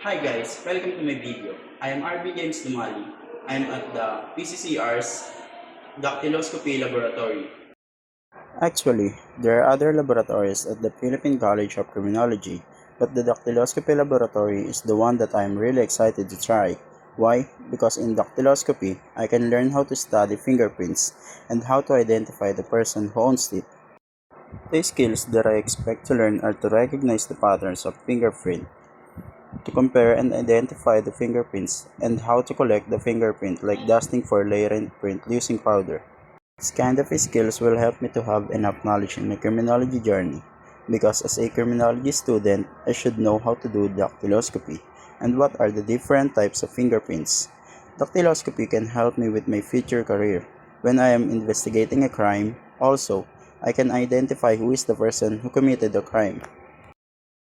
Hi guys, welcome to my video. I am RB James Dumali. I am at the PCCR's Dactyloscopy Laboratory. Actually, there are other laboratories at the Philippine College of Criminology, but the Dactyloscopy Laboratory is the one that I am really excited to try. Why? Because in dactyloscopy, I can learn how to study fingerprints and how to identify the person who owns it. The skills that I expect to learn are to recognize the patterns of fingerprint, to compare and identify the fingerprints, and how to collect the fingerprint like dusting for layering print using powder. This kind of skills will help me to have enough knowledge in my criminology journey because as a criminology student, I should know how to do dactyloscopy and what are the different types of fingerprints. Dactyloscopy can help me with my future career when I am investigating a crime. Also, I can identify who is the person who committed the crime.